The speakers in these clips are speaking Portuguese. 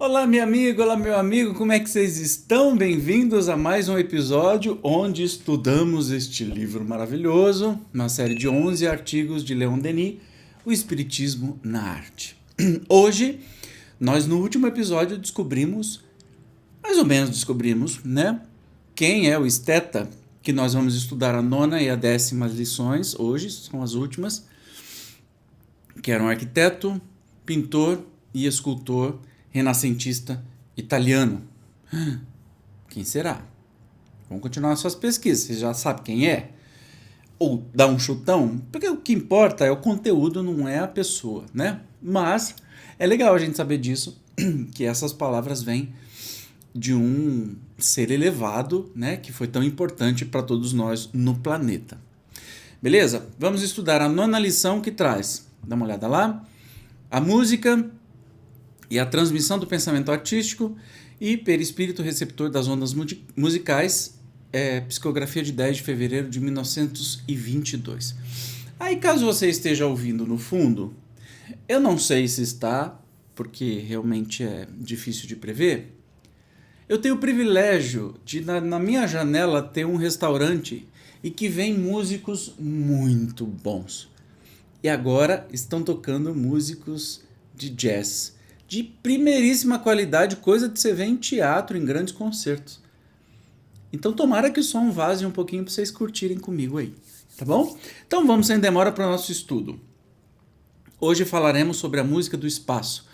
Olá, minha amiga, olá, meu amigo, como é que vocês estão? Bem-vindos a mais um episódio onde estudamos este livro maravilhoso, uma série de 11 artigos de Leon Denis, O Espiritismo na Arte. Hoje, nós no último episódio descobrimos, mais ou menos descobrimos, né? Quem é o esteta, que nós vamos estudar a nona e a 10ª lições, hoje são as últimas, que era um arquiteto, pintor e escultor renascentista italiano. Quem será? Vamos continuar suas pesquisas, você já sabe quem é? Ou dá um chutão? Porque o que importa é o conteúdo, não é a pessoa, né? Mas é legal a gente saber disso, que essas palavras vêm de um ser elevado, né, que foi tão importante para todos nós no planeta. Beleza? Vamos estudar a nona lição que traz. Dá uma olhada lá. A música e a transmissão do pensamento artístico e perispírito receptor das ondas musicais, psicografia de 10 de fevereiro de 1922. Aí, caso você esteja ouvindo no fundo, eu não sei se está, porque realmente é difícil de prever. Eu tenho o privilégio de, na minha janela, ter um restaurante e que vem músicos muito bons. E agora estão tocando músicos de jazz de primeiríssima qualidade, coisa de você ver em teatro, em grandes concertos. Então tomara que o som vaze um pouquinho para vocês curtirem comigo aí, tá bom? Então vamos sem demora para o nosso estudo. Hoje falaremos sobre a música do espaço,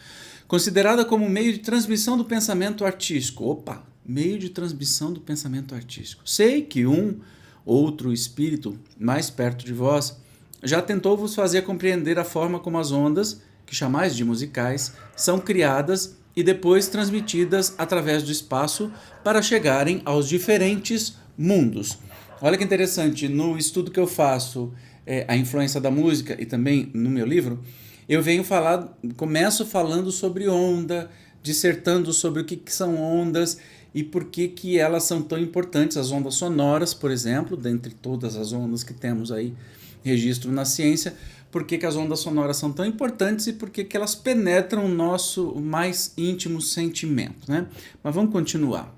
considerada como meio de transmissão do pensamento artístico. Opa, meio de transmissão do pensamento artístico. Sei que um outro espírito mais perto de vós já tentou vos fazer compreender a forma como as ondas, que chamais de musicais, são criadas e depois transmitidas através do espaço para chegarem aos diferentes mundos. Olha que interessante, no estudo que eu faço, a influência da música, e também no meu livro, eu começo falando sobre onda, dissertando sobre o que são ondas e por que elas são tão importantes, as ondas sonoras, por exemplo, dentre todas as ondas que temos aí registro na ciência, por que as ondas sonoras são tão importantes e por que elas penetram o nosso mais íntimo sentimento, né? Mas vamos continuar.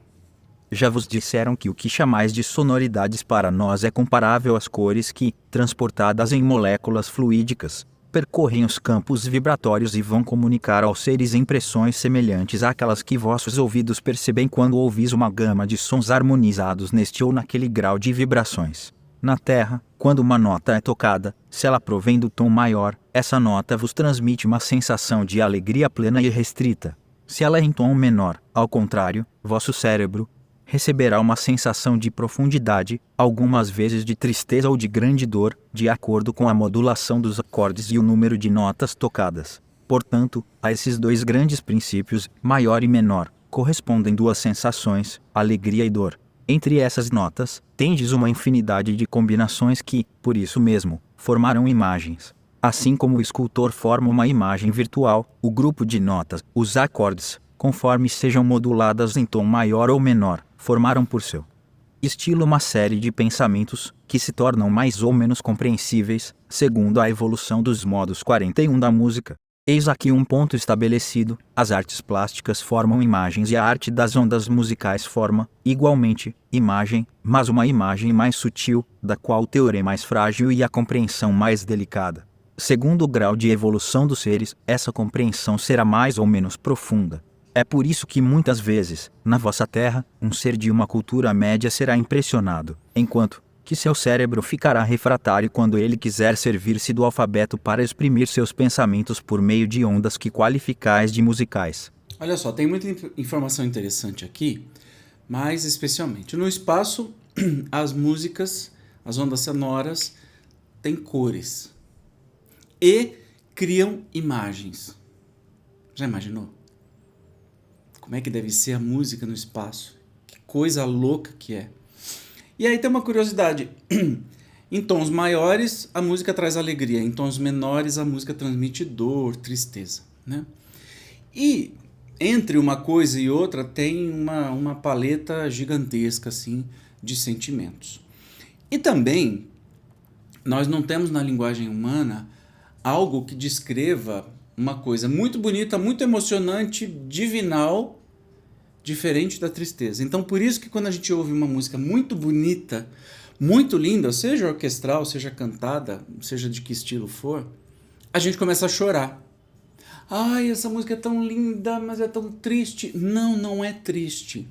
Já vos disseram que o que chamais de sonoridades para nós é comparável às cores que, transportadas em moléculas fluídicas, percorrem os campos vibratórios e vão comunicar aos seres impressões semelhantes àquelas que vossos ouvidos percebem quando ouvis uma gama de sons harmonizados neste ou naquele grau de vibrações. Na Terra, quando uma nota é tocada, se ela provém do tom maior, essa nota vos transmite uma sensação de alegria plena e restrita. Se ela é em tom menor, ao contrário, vosso cérebro receberá uma sensação de profundidade, algumas vezes de tristeza ou de grande dor, de acordo com a modulação dos acordes e o número de notas tocadas. Portanto, a esses dois grandes princípios, maior e menor, correspondem duas sensações, alegria e dor. Entre essas notas, tendes uma infinidade de combinações que, por isso mesmo, formarão imagens. Assim como o escultor forma uma imagem virtual, o grupo de notas, os acordes, conforme sejam moduladas em tom maior ou menor, formaram por seu estilo uma série de pensamentos, que se tornam mais ou menos compreensíveis, segundo a evolução dos modos 41 da música. Eis aqui um ponto estabelecido: as artes plásticas formam imagens e a arte das ondas musicais forma, igualmente, imagem, mas uma imagem mais sutil, da qual o teor é mais frágil e a compreensão mais delicada. Segundo o grau de evolução dos seres, essa compreensão será mais ou menos profunda. É por isso que muitas vezes, na vossa terra, um ser de uma cultura média será impressionado, enquanto que seu cérebro ficará refratário quando ele quiser servir-se do alfabeto para exprimir seus pensamentos por meio de ondas que qualificais de musicais. Olha só, tem muita informação interessante aqui, mas especialmente no espaço, as músicas, as ondas sonoras, têm cores e criam imagens. Já imaginou? Como é que deve ser a música no espaço? Que coisa louca que é. E aí tem uma curiosidade. Em tons maiores, a música traz alegria. Em tons menores, a música transmite dor, tristeza, né? E entre uma coisa e outra tem uma paleta gigantesca assim, de sentimentos. E também, nós não temos na linguagem humana algo que descreva uma coisa muito bonita, muito emocionante, divinal, diferente da tristeza. Então, por isso que quando a gente ouve uma música muito bonita, muito linda, seja orquestral, seja cantada, seja de que estilo for, a gente começa a chorar. Ai, essa música é tão linda, mas é tão triste. Não, não é triste.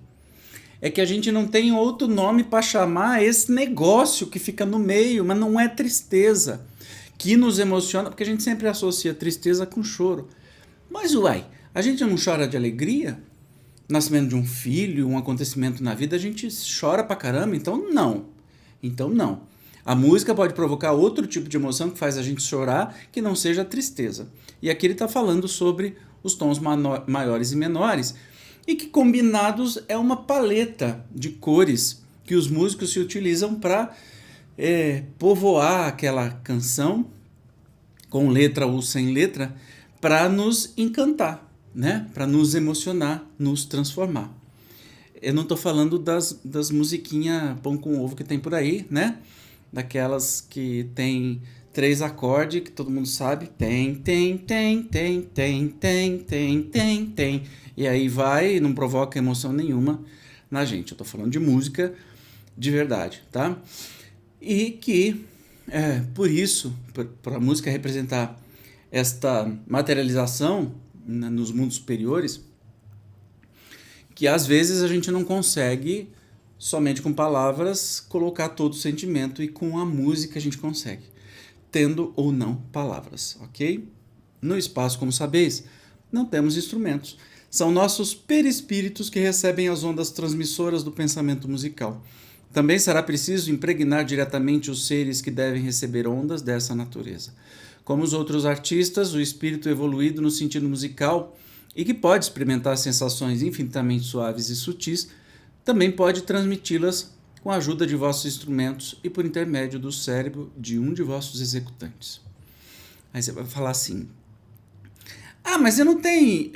É que a gente não tem outro nome para chamar esse negócio que fica no meio, mas não é tristeza, que nos emociona, porque a gente sempre associa tristeza com choro. Mas uai, a gente não chora de alegria? Nascimento de um filho, um acontecimento na vida, a gente chora pra caramba, então não. Então não. A música pode provocar outro tipo de emoção que faz a gente chorar, que não seja a tristeza. E aqui ele está falando sobre os tons maiores e menores, e que combinados é uma paleta de cores que os músicos se utilizam para povoar aquela canção, com letra ou sem letra, para nos encantar, né? Para nos emocionar, nos transformar. Eu não estou falando das musiquinhas pão com ovo que tem por aí, né? Daquelas que tem 3 acordes, que todo mundo sabe. Tem. E aí vai e não provoca emoção nenhuma na gente. Eu tô falando de música de verdade, tá? E que, por isso, para a música representar esta materialização nos mundos superiores, que às vezes a gente não consegue, somente com palavras, colocar todo o sentimento, e com a música a gente consegue, tendo ou não palavras, ok? No espaço, como sabeis, não temos instrumentos. São nossos perispíritos que recebem as ondas transmissoras do pensamento musical. Também será preciso impregnar diretamente os seres que devem receber ondas dessa natureza. Como os outros artistas, o espírito evoluído no sentido musical e que pode experimentar sensações infinitamente suaves e sutis, também pode transmiti-las com a ajuda de vossos instrumentos e por intermédio do cérebro de um de vossos executantes. Aí você vai falar assim: ah, mas eu não tenho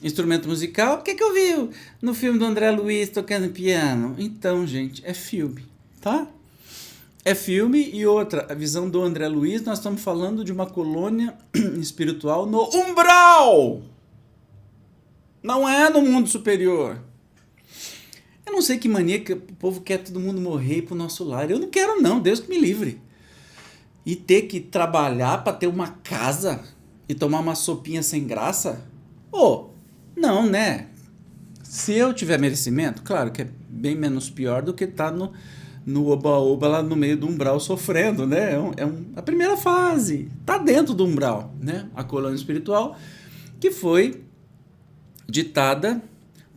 instrumento musial? Por que eu vi no filme do André Luiz tocando piano? Então, gente, é filme, tá? É filme. E outra, a visão do André Luiz, nós estamos falando de uma colônia espiritual no umbral. Não é no mundo superior. Eu não sei que mania que o povo quer todo mundo morrer e ir pro nosso lar. Eu não quero não, Deus que me livre. E ter que trabalhar para ter uma casa e tomar uma sopinha sem graça? Não, né? Se eu tiver merecimento, claro que é bem menos pior do que estar no oba-oba lá no meio do umbral sofrendo, né? A primeira fase, tá dentro do umbral, né? A colônia espiritual que foi ditada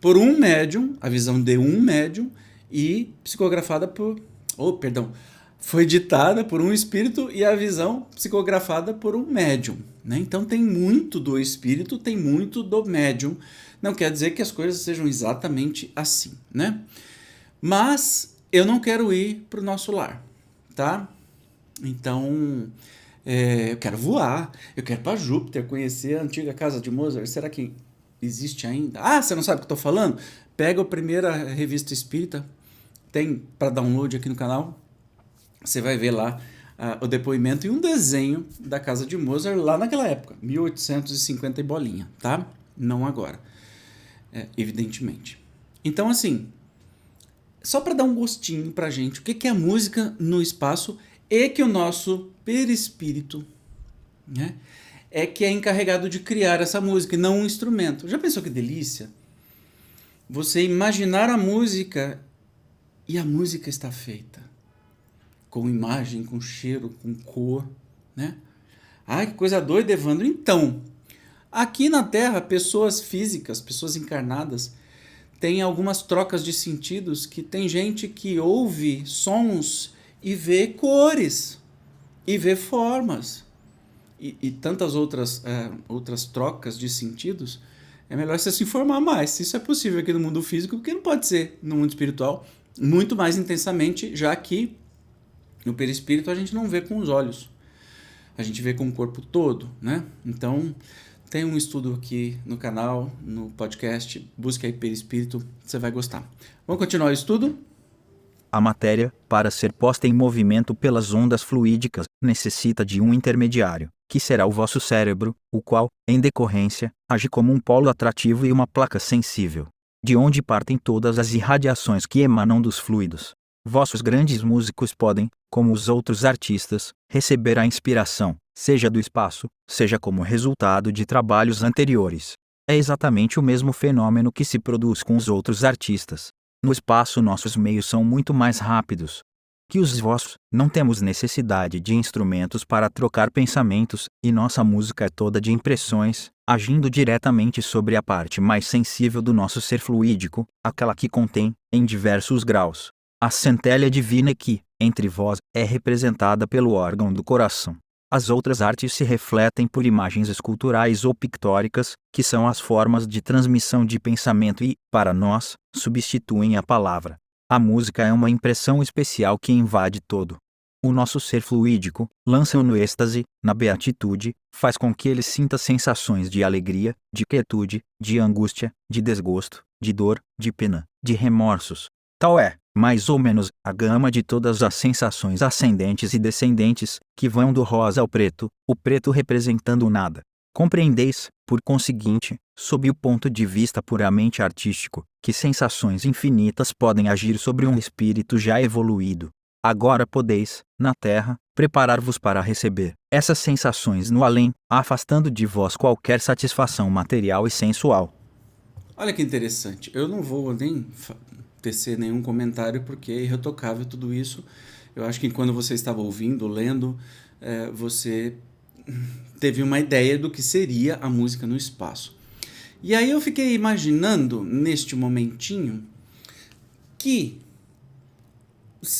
por um médium, a visão de um médium, e psicografada por... foi ditada por um espírito e a visão psicografada por um médium, né? Então tem muito do espírito, tem muito do médium. Não quer dizer que as coisas sejam exatamente assim, né? Mas eu não quero ir para o nosso lar, tá? Então, eu quero voar, eu quero para Júpiter, conhecer a antiga casa de Mozart. Será que existe ainda? Ah, você não sabe o que eu estou falando? Pega a primeira revista espírita, tem para download aqui no canal. Você vai ver lá o depoimento e um desenho da casa de Mozart lá naquela época, 1850 e bolinha, tá? Não agora, evidentemente. Então, assim, só para dar um gostinho pra gente, o que é a música no espaço, e que o nosso perispírito, né, é que é encarregado de criar essa música e não um instrumento. Já pensou que delícia? Você imaginar a música e a música está feita. Com imagem, com cheiro, com cor, né? Ai, que coisa doida, Evandro. Então, aqui na Terra, pessoas físicas, pessoas encarnadas, têm algumas trocas de sentidos, que tem gente que ouve sons e vê cores, e vê formas, e tantas outras trocas de sentidos. É melhor você se informar mais, se isso é possível aqui no mundo físico, porque não pode ser no mundo espiritual, muito mais intensamente, já que no perispírito a gente não vê com os olhos, a gente vê com o corpo todo, né? Então, tem um estudo aqui no canal, no podcast, busca aí perispírito, você vai gostar. Vamos continuar o estudo? A matéria, para ser posta em movimento pelas ondas fluídicas, necessita de um intermediário. que será o vosso cérebro, o qual, em decorrência, age como um polo atrativo e uma placa sensível, de onde partem todas as irradiações que emanam dos fluidos. Vossos grandes músicos podem, como os outros artistas, receber a inspiração, seja do espaço, seja como resultado de trabalhos anteriores. É exatamente o mesmo fenômeno que se produz com os outros artistas. No espaço nossos meios são muito mais rápidos que os vossos, não temos necessidade de instrumentos para trocar pensamentos, e nossa música é toda de impressões, agindo diretamente sobre a parte mais sensível do nosso ser fluídico, aquela que contém, em diversos graus, a centelha divina que, entre vós, é representada pelo órgão do coração. As outras artes se refletem por imagens esculturais ou pictóricas, que são as formas de transmissão de pensamento e, para nós, substituem a palavra. A música é uma impressão especial que invade todo o nosso ser fluídico, lança-o no êxtase, na beatitude, faz com que ele sinta sensações de alegria, de quietude, de angústia, de desgosto, de dor, de pena, de remorsos. Tal é, mais ou menos, a gama de todas as sensações ascendentes e descendentes, que vão do rosa ao preto, o preto representando o nada. Compreendeis, por conseguinte, sob o ponto de vista puramente artístico, que sensações infinitas podem agir sobre um espírito já evoluído. Agora podeis, na terra, preparar-vos para receber essas sensações no além, afastando de vós qualquer satisfação material e sensual. Olha que interessante. Eu não vou nem tecer nenhum comentário porque é irretocável tudo isso. Eu acho que quando você estava ouvindo, lendo, você teve uma ideia do que seria a música no espaço. E aí eu fiquei imaginando, neste momentinho, que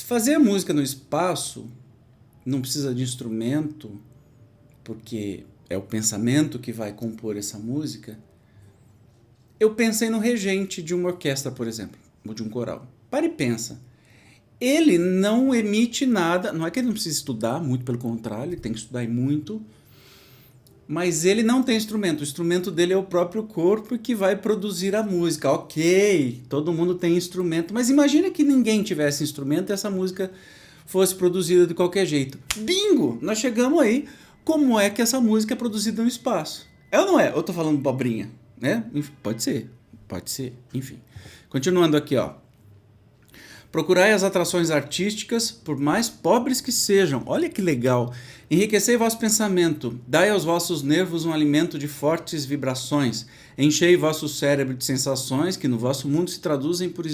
fazer a música no espaço não precisa de instrumento, porque é o pensamento que vai compor essa música. Eu pensei no regente de uma orquestra, por exemplo, ou de um coral. Para e pensa. Ele não emite nada, não é que ele não precisa estudar, muito pelo contrário, ele tem que estudar muito, mas ele não tem instrumento. O instrumento dele é o próprio corpo que vai produzir a música. Ok, todo mundo tem instrumento, mas imagina que ninguém tivesse instrumento e essa música fosse produzida de qualquer jeito. Bingo! Nós chegamos aí. Como é que essa música é produzida no espaço? É ou não é? Eu tô falando bobrinha, né? Pode ser, enfim. Continuando aqui, ó. Procurai as atrações artísticas, por mais pobres que sejam. Olha que legal. Enriquecei vosso pensamento. Dai aos vossos nervos um alimento de fortes vibrações. Enchei vosso cérebro de sensações que no vosso mundo se traduzem por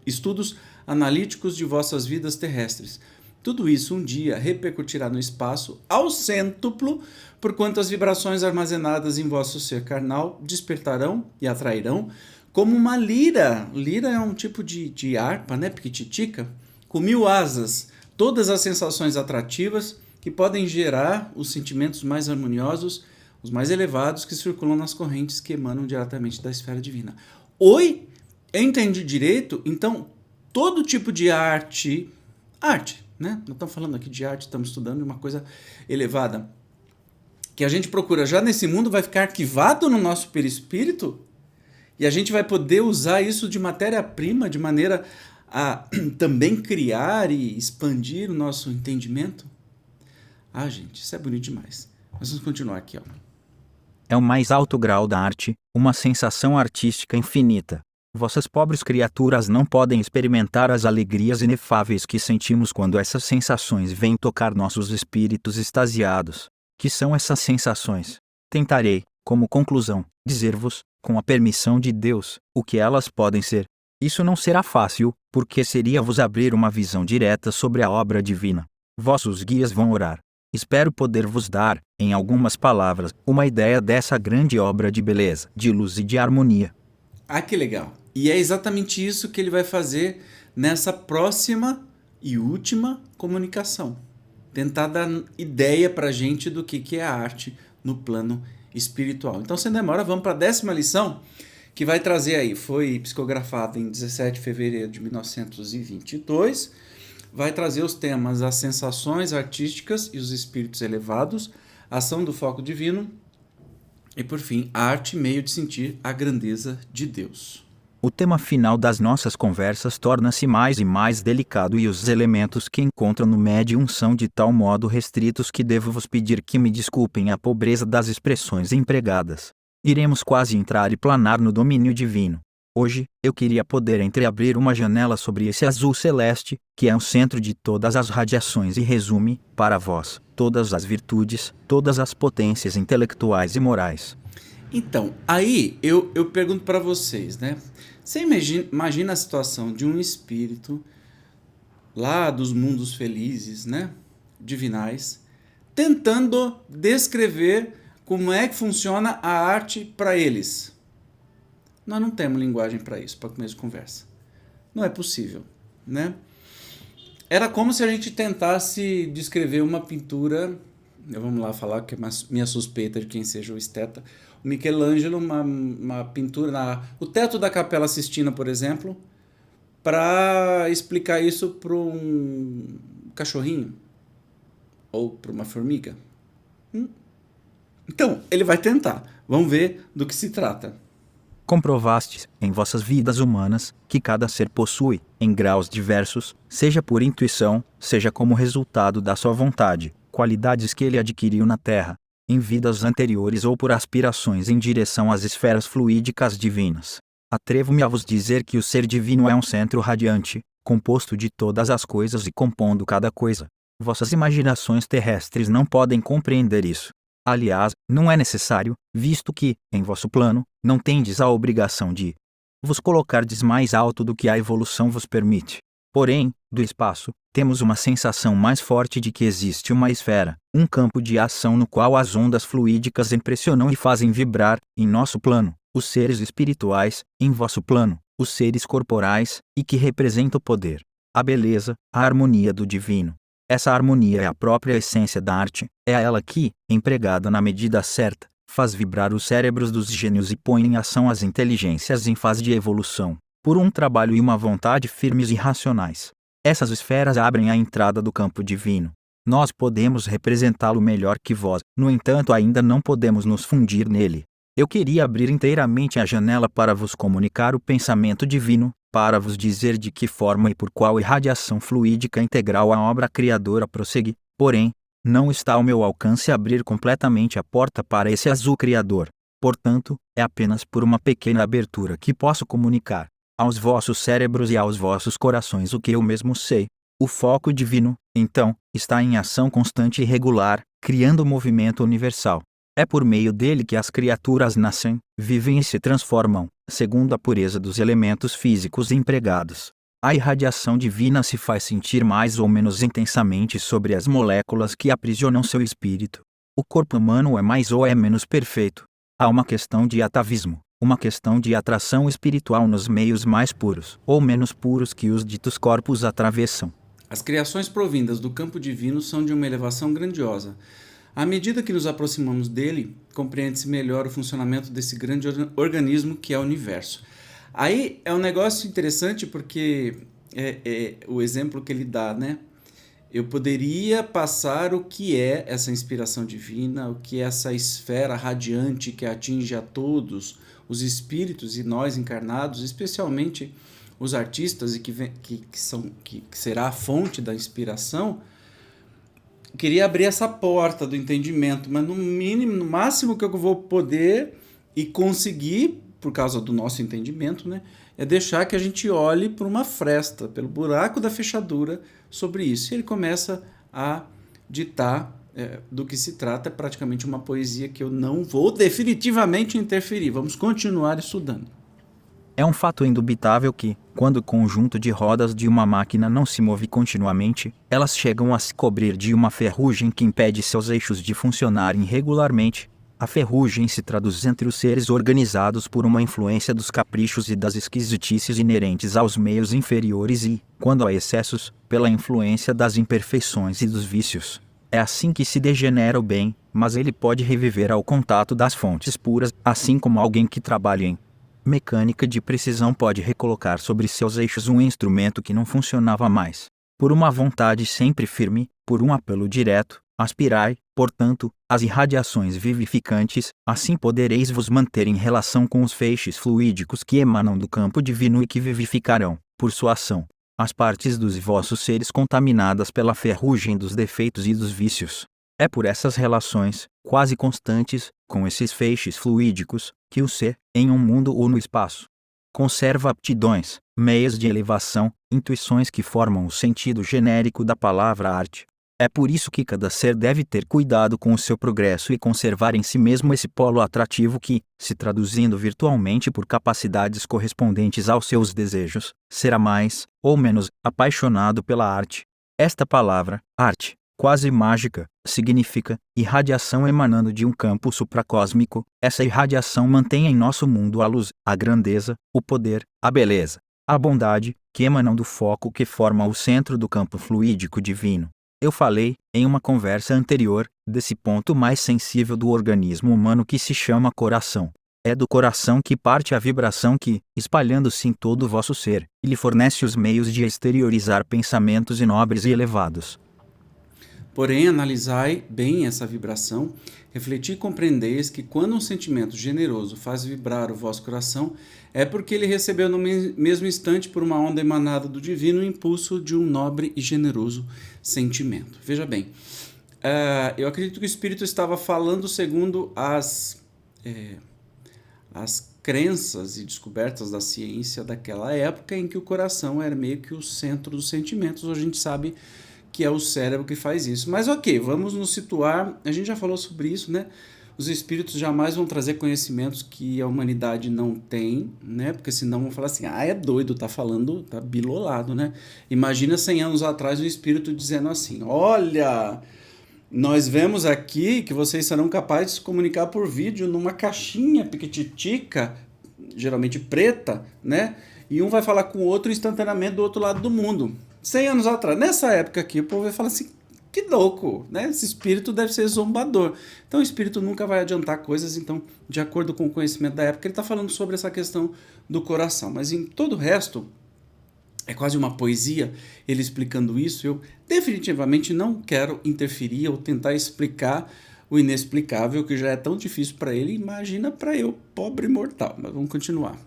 estudos analíticos de vossas vidas terrestres. Tudo isso um dia repercutirá no espaço ao cêntuplo, porquanto as vibrações armazenadas em vosso ser carnal despertarão e atrairão como uma lira. Lira é um tipo de harpa, né, piquititica, com 1000 asas, todas as sensações atrativas que podem gerar os sentimentos mais harmoniosos, os mais elevados que circulam nas correntes que emanam diretamente da esfera divina. Oi? Eu entendi direito? Então, todo tipo de arte, né? Não estamos falando aqui de arte, estamos estudando uma coisa elevada, que a gente procura já nesse mundo, vai ficar arquivado no nosso perispírito, e a gente vai poder usar isso de matéria-prima, de maneira a também criar e expandir o nosso entendimento. Ah, gente, isso é bonito demais. Mas vamos continuar aqui, ó. É o mais alto grau da arte, uma sensação artística infinita. Vossas pobres criaturas não podem experimentar as alegrias inefáveis que sentimos quando essas sensações vêm tocar nossos espíritos extasiados. Que são essas sensações? Tentarei, como conclusão, dizer-vos, com a permissão de Deus, o que elas podem ser. Isso não será fácil, porque seria vos abrir uma visão direta sobre a obra divina. Vossos guias vão orar. Espero poder vos dar, em algumas palavras, uma ideia dessa grande obra de beleza, de luz e de harmonia. Ah, que legal! E é exatamente isso que ele vai fazer nessa próxima e última comunicação. Tentar dar ideia pra gente do que é a arte no plano espiritual. Então, sem demora, vamos para a 10ª lição, que vai trazer aí, foi psicografada em 17 de fevereiro de 1922, vai trazer os temas as sensações artísticas e os espíritos elevados, a ação do foco divino e, por fim, a arte meio de sentir a grandeza de Deus. O tema final das nossas conversas torna-se mais e mais delicado e os elementos que encontram no médium são de tal modo restritos que devo vos pedir que me desculpem a pobreza das expressões empregadas. Iremos quase entrar e planar no domínio divino. Hoje, eu queria poder entreabrir uma janela sobre esse azul celeste, que é o centro de todas as radiações e resume, para vós, todas as virtudes, todas as potências intelectuais e morais. Então, aí eu pergunto para vocês, né? Você imagina a situação de um espírito lá dos mundos felizes, né? Divinais, tentando descrever como é que funciona a arte para eles. Nós não temos linguagem para isso, para começo de conversa. Não é possível, né? Era como se a gente tentasse descrever uma pintura, vamos lá falar que é minha suspeita de quem seja o esteta, o Michelangelo, uma pintura, o teto da Capela Sistina, por exemplo, para explicar isso para um cachorrinho ou para uma formiga. Então, ele vai tentar. Vamos ver do que se trata. Comprovastes, em vossas vidas humanas, que cada ser possui, em graus diversos, seja por intuição, seja como resultado da sua vontade, qualidades que ele adquiriu na Terra, em vidas anteriores ou por aspirações em direção às esferas fluídicas divinas. Atrevo-me a vos dizer que o ser divino é um centro radiante, composto de todas as coisas e compondo cada coisa. Vossas imaginações terrestres não podem compreender isso. Aliás, não é necessário, visto que, em vosso plano, não tendes a obrigação de vos colocardes mais alto do que a evolução vos permite. Porém, do espaço, temos uma sensação mais forte de que existe uma esfera, um campo de ação no qual as ondas fluídicas impressionam e fazem vibrar, em nosso plano, os seres espirituais, em vosso plano, os seres corporais, e que representa o poder, a beleza, a harmonia do divino. Essa harmonia é a própria essência da arte, é ela que, empregada na medida certa, faz vibrar os cérebros dos gênios e põe em ação as inteligências em fase de evolução, por um trabalho e uma vontade firmes e racionais. Essas esferas abrem a entrada do campo divino. Nós podemos representá-lo melhor que vós, no entanto ainda não podemos nos fundir nele. Eu queria abrir inteiramente a janela para vos comunicar o pensamento divino, para vos dizer de que forma e por qual irradiação fluídica integral a obra criadora prossegue, porém, não está ao meu alcance abrir completamente a porta para esse azul criador. Portanto, é apenas por uma pequena abertura que posso comunicar aos vossos cérebros e aos vossos corações o que eu mesmo sei. O foco divino, então, está em ação constante e regular, criando movimento universal. É por meio dele que as criaturas nascem, vivem e se transformam, segundo a pureza dos elementos físicos empregados. A irradiação divina se faz sentir mais ou menos intensamente sobre as moléculas que aprisionam seu espírito. O corpo humano é mais ou é menos perfeito. Há uma questão de atavismo, uma questão de atração espiritual nos meios mais puros ou menos puros que os ditos corpos atravessam. As criações provindas do campo divino são de uma elevação grandiosa. À medida que nos aproximamos dele, compreende-se melhor o funcionamento desse grande organismo que é o universo. Aí é um negócio interessante porque o exemplo que ele dá, né? Eu poderia passar o que é essa inspiração divina, o que é essa esfera radiante que atinge a todos os espíritos e nós encarnados, especialmente os artistas e que será a fonte da inspiração. Queria abrir essa porta do entendimento, mas no máximo que eu vou poder e conseguir, por causa do nosso entendimento, né, é deixar que a gente olhe por uma fresta, pelo buraco da fechadura sobre isso. E ele começa a ditar do que se trata, é praticamente uma poesia que eu não vou definitivamente interferir. Vamos continuar estudando. É um fato indubitável que, quando o conjunto de rodas de uma máquina não se move continuamente, elas chegam a se cobrir de uma ferrugem que impede seus eixos de funcionarem regularmente. A ferrugem se traduz entre os seres organizados por uma influência dos caprichos e das esquisitices inerentes aos meios inferiores e, quando há excessos, pela influência das imperfeições e dos vícios. É assim que se degenera o bem, mas ele pode reviver ao contato das fontes puras, assim como alguém que trabalha em mecânica de precisão pode recolocar sobre seus eixos um instrumento que não funcionava mais. Por uma vontade sempre firme, por um apelo direto, Aspirai, portanto, as irradiações vivificantes, assim podereis vos manter em relação com os feixes fluídicos que emanam do campo divino e que vivificarão, por sua ação, as partes dos vossos seres contaminadas pela ferrugem dos defeitos e dos vícios. É por essas relações, quase constantes, com esses feixes fluídicos, que o ser, em um mundo ou no espaço, conserva aptidões, meios de elevação, intuições que formam o sentido genérico da palavra arte. É por isso que cada ser deve ter cuidado com o seu progresso e conservar em si mesmo esse polo atrativo que, se traduzindo virtualmente por capacidades correspondentes aos seus desejos, será mais, ou menos, apaixonado pela arte. Esta palavra, arte, quase mágica, significa irradiação emanando de um campo supracósmico. Essa irradiação mantém em nosso mundo a luz, a grandeza, o poder, a beleza, a bondade, que emanam do foco que forma o centro do campo fluídico divino. Eu falei, em uma conversa anterior, desse ponto mais sensível do organismo humano que se chama coração. É do coração que parte a vibração que, espalhando-se em todo o vosso ser, lhe fornece os meios de exteriorizar pensamentos nobres e elevados. Porém, analisai bem essa vibração, refleti e compreendeis que quando um sentimento generoso faz vibrar o vosso coração, é porque ele recebeu no mesmo instante por uma onda emanada do divino o impulso de um nobre e generoso sentimento. Veja bem, eu acredito que o Espírito estava falando segundo as crenças e descobertas da ciência daquela época em que o coração era meio que o centro dos sentimentos. Hoje a gente sabe que é o cérebro que faz isso. Mas ok, vamos nos situar, a gente já falou sobre isso, né? Os espíritos jamais vão trazer conhecimentos que a humanidade não tem, né? Porque senão vão falar assim, é doido, tá falando, tá bilolado, né? Imagina 100 anos atrás um espírito dizendo assim, olha, nós vemos aqui que vocês serão capazes de se comunicar por vídeo numa caixinha piquititica, geralmente preta, né? E um vai falar com o outro instantaneamente do outro lado do mundo. 100 anos atrás, nessa época aqui, o povo vai falar assim, que louco, né? Esse espírito deve ser zombador. Então o espírito nunca vai adiantar coisas, então, de acordo com o conhecimento da época, ele está falando sobre essa questão do coração. Mas em todo o resto, é quase uma poesia ele explicando isso. Eu definitivamente não quero interferir ou tentar explicar o inexplicável, que já é tão difícil para ele, imagina para eu, pobre mortal. Mas vamos continuar.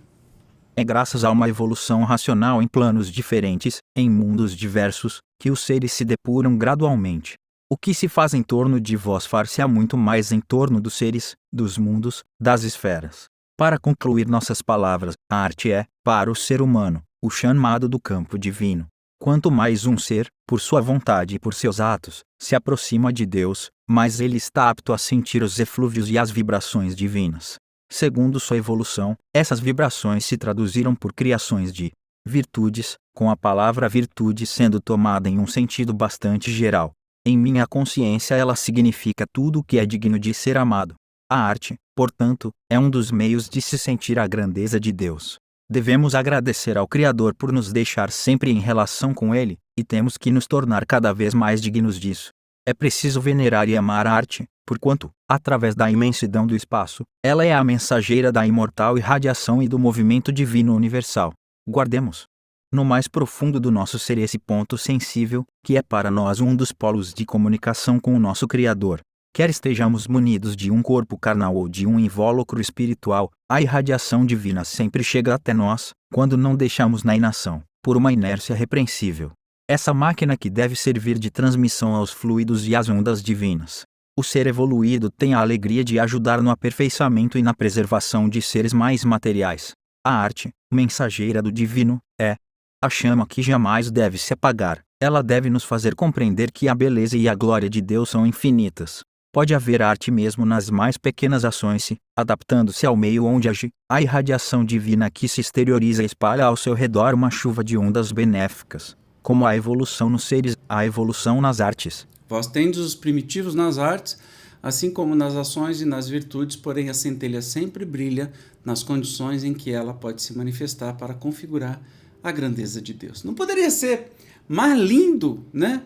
É graças a uma evolução racional em planos diferentes, em mundos diversos, que os seres se depuram gradualmente. O que se faz em torno de vós far-se-á muito mais em torno dos seres, dos mundos, das esferas. Para concluir nossas palavras, a arte é, para o ser humano, o chamado do campo divino. Quanto mais um ser, por sua vontade e por seus atos, se aproxima de Deus, mais ele está apto a sentir os eflúvios e as vibrações divinas. Segundo sua evolução, essas vibrações se traduziram por criações de virtudes, com a palavra virtude sendo tomada em um sentido bastante geral. Em minha consciência ela significa tudo o que é digno de ser amado. A arte, portanto, é um dos meios de se sentir a grandeza de Deus. Devemos agradecer ao Criador por nos deixar sempre em relação com Ele, e temos que nos tornar cada vez mais dignos disso. É preciso venerar e amar a arte, porquanto, através da imensidão do espaço, ela é a mensageira da imortal irradiação e do movimento divino universal. Guardemos no mais profundo do nosso ser esse ponto sensível, que é para nós um dos polos de comunicação com o nosso Criador. Quer estejamos munidos de um corpo carnal ou de um invólucro espiritual, a irradiação divina sempre chega até nós, quando não deixamos na inação, por uma inércia repreensível. Essa máquina que deve servir de transmissão aos fluidos e às ondas divinas. O ser evoluído tem a alegria de ajudar no aperfeiçoamento e na preservação de seres mais materiais. A arte, mensageira do divino, é a chama que jamais deve se apagar. Ela deve nos fazer compreender que a beleza e a glória de Deus são infinitas. Pode haver arte mesmo nas mais pequenas ações se, adaptando-se ao meio onde age, a irradiação divina que se exterioriza espalha ao seu redor uma chuva de ondas benéficas. Como a evolução nos seres, a evolução nas artes. Vós tendes os primitivos nas artes, assim como nas ações e nas virtudes, porém a centelha sempre brilha nas condições em que ela pode se manifestar para configurar a grandeza de Deus. Não poderia ser mais lindo, né?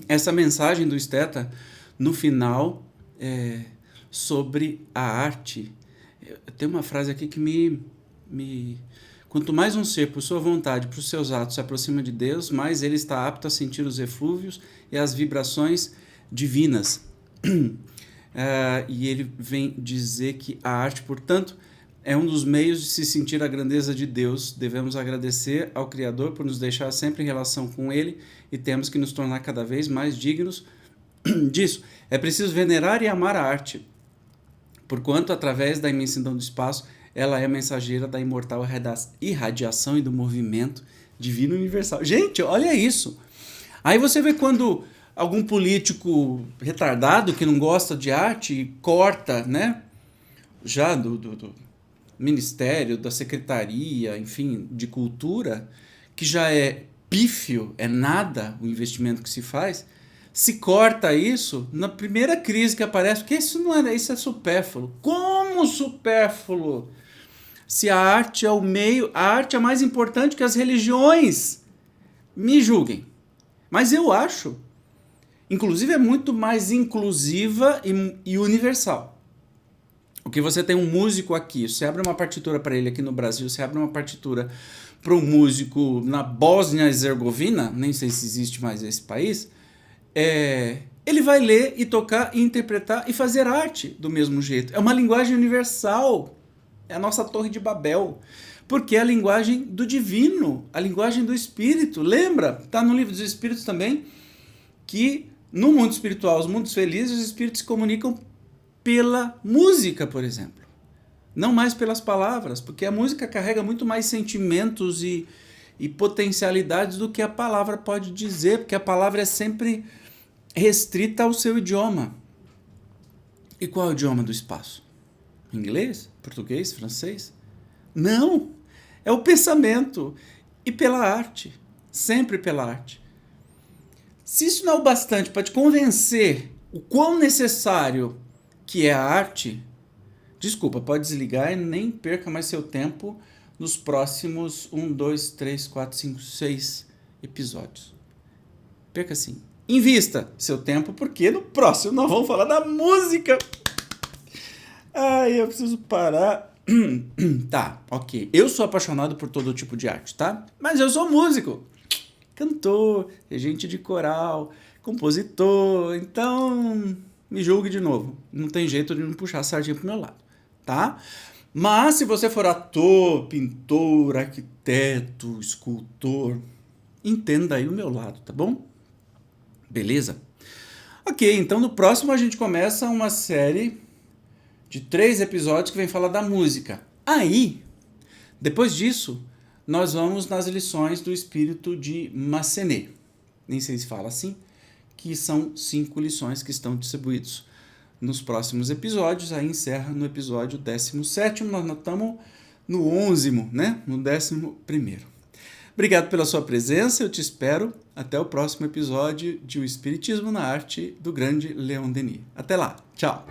Essa mensagem do Esteta no final sobre a arte. Tem uma frase aqui que me quanto mais um ser, por sua vontade, por seus atos, se aproxima de Deus, mais ele está apto a sentir os eflúvios e as vibrações divinas. E ele vem dizer que a arte, portanto, é um dos meios de se sentir a grandeza de Deus. Devemos agradecer ao Criador por nos deixar sempre em relação com Ele e temos que nos tornar cada vez mais dignos disso. É preciso venerar e amar a arte, porquanto, através da imensidão do espaço, ela é mensageira da imortal irradiação e do movimento divino universal. Gente, olha isso! Aí você vê quando algum político retardado que não gosta de arte corta, né? Já do Ministério, da Secretaria, enfim, de Cultura, que já é pífio, é nada o investimento que se faz, se corta isso na primeira crise que aparece, porque isso é supérfluo. Como supérfluo? Se a arte é o meio, a arte é mais importante que as religiões. Me julguem. Mas eu acho, inclusive, é muito mais inclusiva e universal. O que você tem um músico aqui, você abre uma partitura para ele aqui no Brasil, você abre uma partitura para um músico na Bósnia-Herzegovina, nem sei se existe mais esse país, ele vai ler e tocar e interpretar e fazer arte do mesmo jeito. É uma linguagem universal, é a nossa Torre de Babel, porque é a linguagem do divino, a linguagem do espírito. Lembra? Está no livro dos Espíritos também, que no mundo espiritual, os mundos felizes, os espíritos se comunicam pela música, por exemplo. Não mais pelas palavras, porque a música carrega muito mais sentimentos e potencialidades do que a palavra pode dizer, porque a palavra é sempre restrita ao seu idioma. E qual é o idioma do espaço? Inglês? Português? Francês? Não! É o pensamento. E pela arte. Sempre pela arte. Se isso não é o bastante para te convencer o quão necessário que é a arte, desculpa, pode desligar e nem perca mais seu tempo nos próximos 1, 2, 3, 4, 5, 6 episódios. Perca sim. Invista seu tempo, porque no próximo nós vamos falar da música. Ai, eu preciso parar. Tá, ok. Eu sou apaixonado por todo tipo de arte, tá? Mas eu sou músico, cantor, regente de coral, compositor, então me julgue de novo. Não tem jeito de não puxar a sardinha pro meu lado, tá? Mas se você for ator, pintor, arquiteto, escultor, entenda aí o meu lado, tá bom? Beleza? Ok, então no próximo a gente começa uma série de 3 episódios que vem falar da música. Aí, depois disso, nós vamos nas lições do espírito de Massenet. Nem sei se fala assim, que são 5 lições que estão distribuídos nos próximos episódios. Aí encerra no episódio 17º, nós estamos no 11º, né? No 11º. Obrigado pela sua presença, eu te espero até o próximo episódio de O Espiritismo na Arte, do grande Leon Denis. Até lá, tchau!